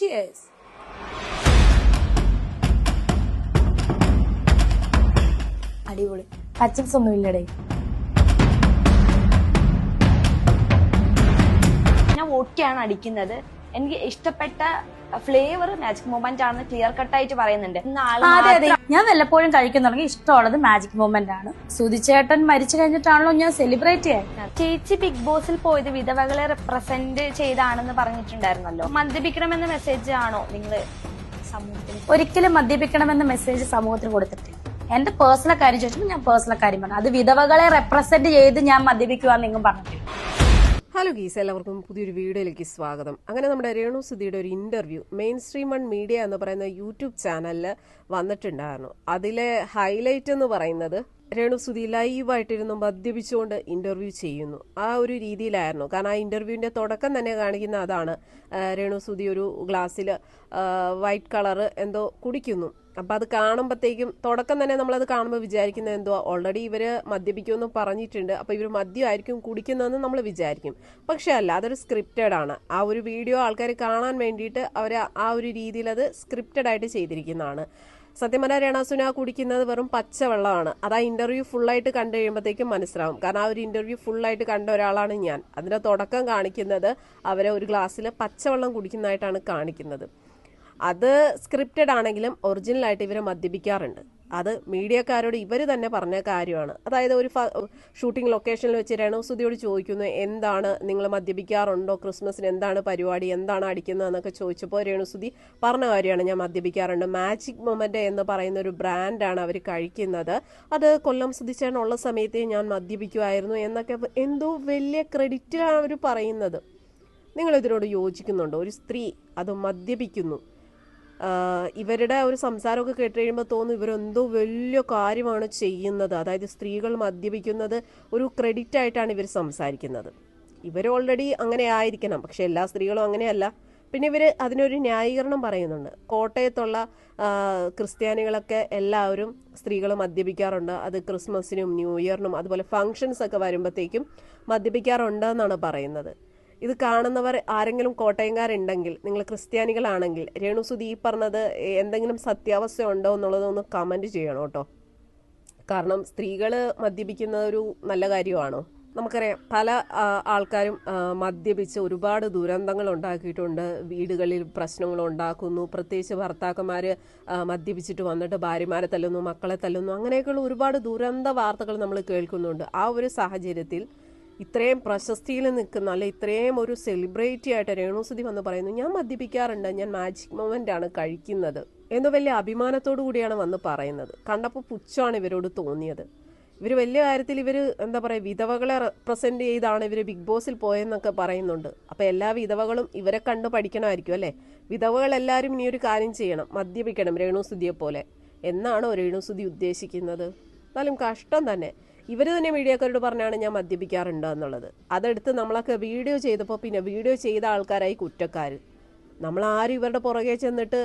Cheers. അടിപൊളി. പച്ചക്സ് ഒന്നും ഇല്ലടേ. ഞാൻ വോഡ്ക്കയാണ് അടിക്കുന്നത്. എനിക്ക് ഇഷ്ടപ്പെട്ട ഫ്ലേവർ മാജിക് മൊമെന്റ് ആണെന്ന് ക്ലിയർ കട്ടായിട്ട് പറയുന്നുണ്ട്. അതെ, ഞാൻ വല്ലപ്പോഴും കഴിക്കുന്നുണ്ടെങ്കിൽ ഇഷ്ടമുള്ളത് മാജിക് മൊമെന്റ് ആണ്. സുധിച്ചേട്ടൻ മരിച്ചു കഴിഞ്ഞിട്ടാണല്ലോ ഞാൻ സെലിബ്രേറ്റ് ചെയ്യാൻ. ചേച്ചി ബിഗ് ബോസിൽ പോയത് വിധവകളെ റെപ്രസെന്റ് ചെയ്താണെന്ന് പറഞ്ഞിട്ടുണ്ടായിരുന്നല്ലോ. മദ്യപിക്കണമെന്ന മെസ്സേജ് ആണോ നിങ്ങൾ സമൂഹത്തിൽ? ഒരിക്കലും മദ്യപിക്കണമെന്ന മെസ്സേജ് സമൂഹത്തിന് കൊടുത്തിട്ടില്ല. എന്റെ പേഴ്സണൽ കാര്യം ചോദിച്ചപ്പോൾ ഞാൻ പേഴ്സണൽ കാര്യം പറഞ്ഞു. അത് വിധവകളെ റെപ്രസെന്റ് ചെയ്ത് ഞാൻ മദ്യപിക്കുവാന്ന് നിങ്ങൾ പറഞ്ഞിട്ടില്ല. ഹലോ ഗീസ്, എല്ലാവർക്കും പുതിയൊരു വീഡിയോയിലേക്ക് സ്വാഗതം. അങ്ങനെ നമ്മുടെ രേണു സുധിയുടെ ഒരു interview main stream one media എന്ന് പറയുന്ന യൂട്യൂബ് ചാനലിൽ വന്നിട്ടുണ്ടായിരുന്നു. അതിലെ ഹൈലൈറ്റ് എന്ന് പറയുന്നത് രേണു സുധി ലൈവായിട്ടിരുന്നു മദ്യപിച്ചുകൊണ്ട് ഇന്റർവ്യൂ ചെയ്യുന്നു. ആ ഒരു രീതിയിലായിരുന്നു. കാരണം ആ ഇന്റർവ്യൂവിന്റെ തുടക്കം തന്നെ കാണിക്കുന്ന അതാണ്. രേണു സുധി ഒരു ഗ്ലാസ്സിൽ വൈറ്റ് കളറ് എന്തോ കുടിക്കുന്നു. അപ്പം അത് കാണുമ്പോഴത്തേക്കും തുടക്കം തന്നെ നമ്മളത് കാണുമ്പോൾ വിചാരിക്കുന്നത് എന്തോ ഓൾറെഡി ഇവർ മദ്യപിക്കുമെന്ന് പറഞ്ഞിട്ടുണ്ട്, അപ്പോൾ ഇവർ മദ്യമായിരിക്കും കുടിക്കുന്നതെന്ന് നമ്മൾ വിചാരിക്കും. പക്ഷേ അല്ല, അതൊരു സ്ക്രിപ്റ്റഡ് ആണ്. ആ ഒരു വീഡിയോ ആൾക്കാർ കാണാൻ വേണ്ടിയിട്ട് അവർ ആ ഒരു രീതിയിൽ അത് സ്ക്രിപ്റ്റഡ് ആയിട്ട് ചെയ്തിരിക്കുന്നതാണ്. സത്യം പറഞ്ഞാൽ രേണാസുന കുടിക്കുന്നത് വെറും പച്ചവെള്ളമാണ്. അത് ആ ഇന്റർവ്യൂ ഫുള്ളായിട്ട് കണ്ടു കഴിയുമ്പോഴത്തേക്കും മനസ്സിലാവും. കാരണം ആ ഒരു ഇന്റർവ്യൂ ഫുള്ളായിട്ട് കണ്ട ഒരാളാണ് ഞാൻ. അതിന്റെ തുടക്കം കാണിക്കുന്നത് അവരെ ഒരു ഗ്ലാസ്സിൽ പച്ചവെള്ളം കുടിക്കുന്നതായിട്ടാണ് കാണിക്കുന്നത്. അത് സ്ക്രിപ്റ്റഡ് ആണെങ്കിലും ഒറിജിനലായിട്ട് ഇവരെ മദ്യപിക്കാറുണ്ട്. അത് മീഡിയക്കാരോട് ഇവർ തന്നെ പറഞ്ഞ കാര്യമാണ്. അതായത് ഒരു ഷൂട്ടിംഗ് ലൊക്കേഷനിൽ വെച്ച് രേണു സുധിയോട് ചോദിക്കുന്നു, എന്താണ് നിങ്ങൾ മദ്യപിക്കാറുണ്ടോ, ക്രിസ്മസിന് എന്താണ് പരിപാടി, എന്താണ് അടിക്കുന്നത് എന്നൊക്കെ ചോദിച്ചപ്പോൾ രേണു സുധി പറഞ്ഞ കാര്യമാണ്, ഞാൻ മദ്യപിക്കാറുണ്ട്. മാജിക് മൊമെന്റ് എന്ന് പറയുന്ന ഒരു ബ്രാൻഡാണ് അവർ കഴിക്കുന്നത്. അത് കൊല്ലം സുധിച്ചേനുള്ള സമയത്ത് ഞാൻ മദ്യപിക്കുമായിരുന്നു എന്നൊക്കെ എന്തോ വലിയ ക്രെഡിറ്റിലാണ് അവർ പറയുന്നത്. നിങ്ങൾ ഇതിനോട് യോജിക്കുന്നുണ്ടോ? ഒരു സ്ത്രീ അത് മദ്യപിക്കുന്നു. ഇവരുടെ ഒരു സംസാരമൊക്കെ കേട്ട് കഴിയുമ്പോൾ തോന്നും ഇവരെന്തോ വലിയ കാര്യമാണ് ചെയ്യുന്നത്. അതായത് സ്ത്രീകൾ മദ്യപിക്കുന്നത് ഒരു ക്രെഡിറ്റ് ആയിട്ടാണ് ഇവർ സംസാരിക്കുന്നത്. ഇവർ ഓൾറെഡി അങ്ങനെ ആയിരിക്കണം, പക്ഷെ എല്ലാ സ്ത്രീകളും അങ്ങനെയല്ല. പിന്നെ ഇവർ അതിനൊരു ന്യായീകരണം പറയുന്നുണ്ട്. കോട്ടയത്തുള്ള ക്രിസ്ത്യാനികളൊക്കെ എല്ലാവരും സ്ത്രീകൾ മദ്യപിക്കാറുണ്ട്. അത് ക്രിസ്മസിനും ന്യൂ ഇയറിനും അതുപോലെ ഫങ്ഷൻസ് ഒക്കെ വരുമ്പോഴത്തേക്കും മദ്യപിക്കാറുണ്ട് എന്നാണ് പറയുന്നത്. ഇത് കാണുന്നവർ ആരെങ്കിലും കോട്ടയംകാരുണ്ടെങ്കിൽ, നിങ്ങൾ ക്രിസ്ത്യാനികളാണെങ്കിൽ രേണു സുധി ഈ പറഞ്ഞത് എന്തെങ്കിലും സത്യാവസ്ഥ ഉണ്ടോ എന്നുള്ളതൊന്ന് കമൻറ്റ് ചെയ്യണം കേട്ടോ. കാരണം സ്ത്രീകൾ മദ്യപിക്കുന്നത് ഒരു നല്ല കാര്യമാണോ? നമുക്കറിയാം പല ആൾക്കാരും മദ്യപിച്ച് ഒരുപാട് ദുരന്തങ്ങൾ ഉണ്ടാക്കിയിട്ടുണ്ട്. വീടുകളിൽ പ്രശ്നങ്ങൾ ഉണ്ടാക്കുന്നു. പ്രത്യേകിച്ച് ഭർത്താക്കന്മാർ മദ്യപിച്ചിട്ട് വന്നിട്ട് ഭാര്യമാരെ തല്ലുന്നു, മക്കളെ തല്ലുന്നു, അങ്ങനെയൊക്കെയുള്ള ഒരുപാട് ദുരന്ത വാർത്തകൾ നമ്മൾ കേൾക്കുന്നുണ്ട്. ആ ഒരു സാഹചര്യത്തിൽ ഇത്രയും പ്രശസ്തിയിൽ നിൽക്കുന്ന, അല്ലെ ഇത്രയും ഒരു സെലിബ്രിറ്റി ആയിട്ട് രേണു സുധി വന്ന് പറയുന്നു, ഞാൻ മദ്യപിക്കാറുണ്ട്, ഞാൻ മാജിക് മൊമെന്റ് ആണ് കഴിക്കുന്നത് എന്ന് വലിയ അഭിമാനത്തോടു കൂടിയാണ് വന്ന് പറയുന്നത്. കണ്ടപ്പോൾ പുച്ഛമാണ് ഇവരോട് തോന്നിയത്. ഇവർ വലിയ കാര്യത്തിൽ ഇവർ എന്താ പറയുക, വിധവകളെ റെപ്രസെന്റ് ചെയ്താണ് ഇവർ ബിഗ് ബോസിൽ പോയെന്നൊക്കെ പറയുന്നുണ്ട്. അപ്പം എല്ലാ വിധവകളും ഇവരെ കണ്ട് പഠിക്കണമായിരിക്കും അല്ലേ? വിധവകൾ എല്ലാവരും ഇനി ഒരു കാര്യം ചെയ്യണം, മദ്യപിക്കണം രേണു സുധിയെ പോലെ എന്നാണോ രേണു സുധി ഉദ്ദേശിക്കുന്നത്? എന്നാലും കഷ്ടം തന്നെ. ഇവർ തന്നെ മീഡിയക്കാരോട് പറഞ്ഞാണ് ഞാൻ മദ്യപിക്കാറുണ്ട് എന്നുള്ളത്. അതെടുത്ത് നമ്മളൊക്കെ വീഡിയോ ചെയ്തപ്പോൾ പിന്നെ വീഡിയോ ചെയ്ത ആൾക്കാരായി കുറ്റക്കാർ. നമ്മളാരും ഇവരുടെ പുറകെ ചെന്നിട്ട്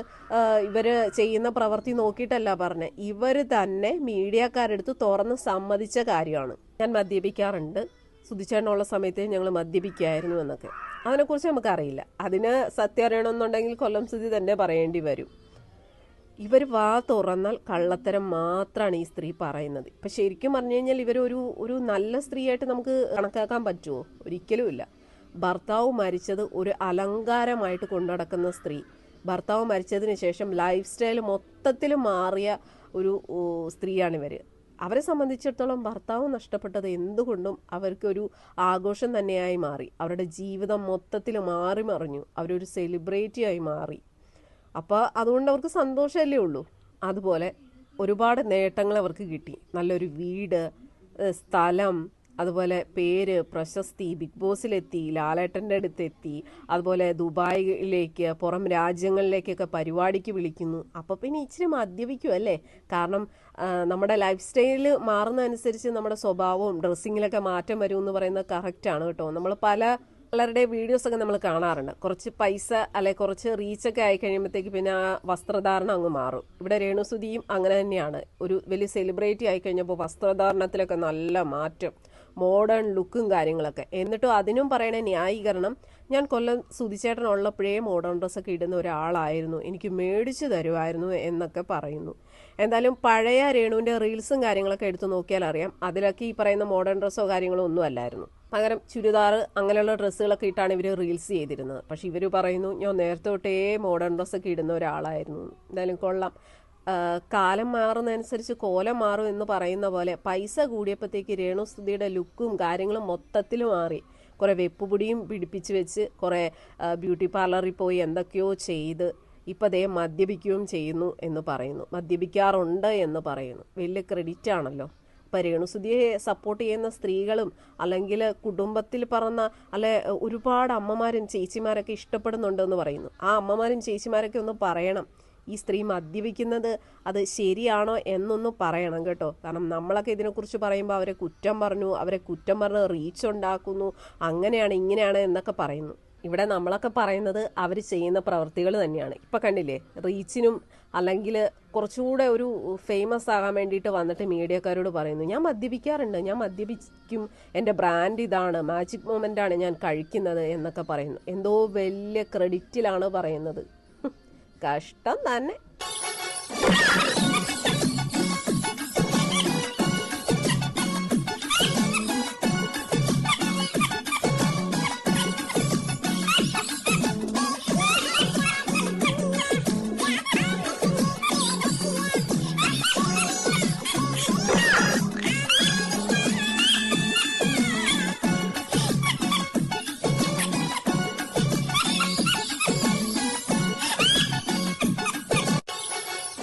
ഇവർ ചെയ്യുന്ന പ്രവൃത്തി നോക്കിയിട്ടല്ല പറഞ്ഞത്. ഇവർ തന്നെ മീഡിയക്കാരെടുത്ത് തുറന്ന് സമ്മതിച്ച കാര്യമാണ്, ഞാൻ മദ്യപിക്കാറുണ്ട്, സുധിച്ചേട്ടനുള്ള സമയത്ത് ഞങ്ങൾ മദ്യപിക്കായിരുന്നു എന്നൊക്കെ. അതിനെക്കുറിച്ച് നമുക്കറിയില്ല. അതിന് സത്യം അറിയണമെന്നുണ്ടെങ്കിൽ കൊല്ലം സുധി തന്നെ പറയേണ്ടി വരും. ഇവർ വാ തുറന്നാൽ കള്ളത്തരം മാത്രമാണ് ഈ സ്ത്രീ പറയുന്നത്. ഇപ്പം ശരിക്കും പറഞ്ഞു കഴിഞ്ഞാൽ ഒരു നല്ല സ്ത്രീയായിട്ട് നമുക്ക് കണക്കാക്കാൻ പറ്റുമോ? ഒരിക്കലുമില്ല. ഭർത്താവ് മരിച്ചത് ഒരു അലങ്കാരമായിട്ട് കൊണ്ടുനടക്കുന്ന സ്ത്രീ, ഭർത്താവ് മരിച്ചതിന് ശേഷം ലൈഫ് സ്റ്റൈൽ മൊത്തത്തിൽ മാറിയ ഒരു സ്ത്രീയാണിവർ. അവരെ സംബന്ധിച്ചിടത്തോളം ഭർത്താവ് നഷ്ടപ്പെട്ടത് എന്തുകൊണ്ടും അവർക്കൊരു ആഘോഷം തന്നെയായി മാറി. അവരുടെ ജീവിതം മൊത്തത്തിൽ മാറി മറിഞ്ഞു. അവരൊരു സെലിബ്രിറ്റിയായി മാറി. അപ്പോൾ അതുകൊണ്ട് അവർക്ക് സന്തോഷമല്ലേ ഉള്ളൂ. അതുപോലെ ഒരുപാട് നേട്ടങ്ങൾ അവർക്ക് കിട്ടി. നല്ലൊരു വീട്, സ്ഥലം, അതുപോലെ പേര്, പ്രശസ്തി, ബിഗ് ബോസിലെത്തി, ലാലേട്ടൻ്റെ അടുത്തെത്തി, അതുപോലെ ദുബായിലേക്ക്, പുറം രാജ്യങ്ങളിലേക്കൊക്കെ പരിപാടിക്ക് വിളിക്കുന്നു. അപ്പോൾ പിന്നെ ഇച്ചിരി മദ്യപിക്കും അല്ലേ? കാരണം നമ്മുടെ ലൈഫ് സ്റ്റൈല് മാറുന്നതനുസരിച്ച് നമ്മുടെ സ്വഭാവവും ഡ്രസ്സിങ്ങിലൊക്കെ മാറ്റം വരും എന്ന് പറയുന്നത് കറക്റ്റാണ് കേട്ടോ. നമ്മൾ പലരുടെ വീഡിയോസൊക്കെ നമ്മൾ കാണാറുണ്ട്. കുറച്ച് പൈസ അല്ലെ കുറച്ച് റീച്ചൊക്കെ ആയി കഴിയുമ്പോഴത്തേക്ക് പിന്നെ ആ വസ്ത്രധാരണം അങ്ങ് മാറും. ഇവിടെ രേണു സുധിയും അങ്ങനെ തന്നെയാണ്. ഒരു വലിയ സെലിബ്രിറ്റി ആയി കഴിഞ്ഞപ്പോൾ വസ്ത്രധാരണത്തിലൊക്കെ നല്ല മാറ്റം. മോഡേൺ ലുക്കും കാര്യങ്ങളൊക്കെ. എന്നിട്ടും അതിനും പറയണ ന്യായീകരണം, ഞാൻ കൊല്ലം സുധിച്ചേട്ടൻ ഉള്ളപ്പോഴേ മോഡേൺ ഡ്രസ്സൊക്കെ ഇടുന്ന ഒരാളായിരുന്നു, എനിക്ക് മേടിച്ചു തരുമായിരുന്നു എന്നൊക്കെ പറയുന്നു. എന്തായാലും പഴയ രേണുവിൻ്റെ റീൽസും കാര്യങ്ങളൊക്കെ എടുത്ത് നോക്കിയാൽ അറിയാം, അതിലൊക്കെ ഈ പറയുന്ന മോഡേൺ ഡ്രസ്സോ കാര്യങ്ങളോ ഒന്നും അല്ലായിരുന്നു. പകരം ചുരിദാർ അങ്ങനെയുള്ള ഡ്രസ്സുകളൊക്കെ ഇട്ടാണ് ഇവർ റീൽസ് ചെയ്തിരുന്നത്. പക്ഷെ ഇവർ പറയുന്നു ഞാൻ നേരത്തെ തൊട്ടേ മോഡേൺ ഡ്രസ്സൊക്കെ ഇടുന്ന ഒരാളായിരുന്നു. എന്തായാലും കൊള്ളാം. കാലം മാറുന്നതനുസരിച്ച് കോലം മാറും എന്ന് പറയുന്ന പോലെ പൈസ കൂടിയപ്പോഴത്തേക്ക് രേണുസുധിയുടെ ലുക്കും കാര്യങ്ങളും മൊത്തത്തിൽ മാറി. കുറേ വെപ്പുപൊടിയും പിടിപ്പിച്ച് വെച്ച് കുറേ ബ്യൂട്ടി പാർലറിൽ പോയി എന്തൊക്കെയോ ചെയ്ത് ഇപ്പം അതേ മദ്യപിക്കുകയും ചെയ്യുന്നു എന്ന് പറയുന്നു, മദ്യപിക്കാറുണ്ട് എന്ന് പറയുന്നു. വലിയ ക്രെഡിറ്റ് ആണല്ലോ. ഇപ്പം രേണുസുധിയെ സപ്പോർട്ട് ചെയ്യുന്ന സ്ത്രീകളും അല്ലെങ്കിൽ കുടുംബത്തിൽ പറഞ്ഞ അല്ലെ ഒരുപാട് അമ്മമാരും ചേച്ചിമാരൊക്കെ ഇഷ്ടപ്പെടുന്നുണ്ടെന്ന് പറയുന്നു. ആ അമ്മമാരും ചേച്ചിമാരൊക്കെ ഒന്ന് പറയണം, ഈ സ്ത്രീ മദ്യപിക്കുന്നത് അത് ശരിയാണോ എന്നൊന്ന് പറയണം കേട്ടോ. കാരണം നമ്മളൊക്കെ ഇതിനെക്കുറിച്ച് പറയുമ്പോൾ അവരെ കുറ്റം പറഞ്ഞ് റീച്ച് ഉണ്ടാക്കുന്നു, അങ്ങനെയാണ് ഇങ്ങനെയാണ് എന്നൊക്കെ പറയുന്നു. ഇവിടെ നമ്മളൊക്കെ പറയുന്നത് അവർ ചെയ്യുന്ന പ്രവൃത്തികൾ തന്നെയാണ്. ഇപ്പം കണ്ടില്ലേ, റീച്ചിനും അല്ലെങ്കിൽ കുറച്ചുകൂടെ ഒരു ഫേമസ് ആകാൻ വേണ്ടിയിട്ട് വന്നിട്ട് മീഡിയക്കാരോട് പറയുന്നു ഞാൻ മദ്യപിക്കാറുണ്ട്, ഞാൻ മദ്യപിക്കും, എൻ്റെ ബ്രാൻഡ് ഇതാണ്, മാജിക് മൊമെൻ്റാണ് ഞാൻ കഴിക്കുന്നത് എന്നൊക്കെ പറയുന്നു. എന്തോ വലിയ ക്രെഡിറ്റിലാണ് പറയുന്നത്. കഷ്ടം തന്നെ.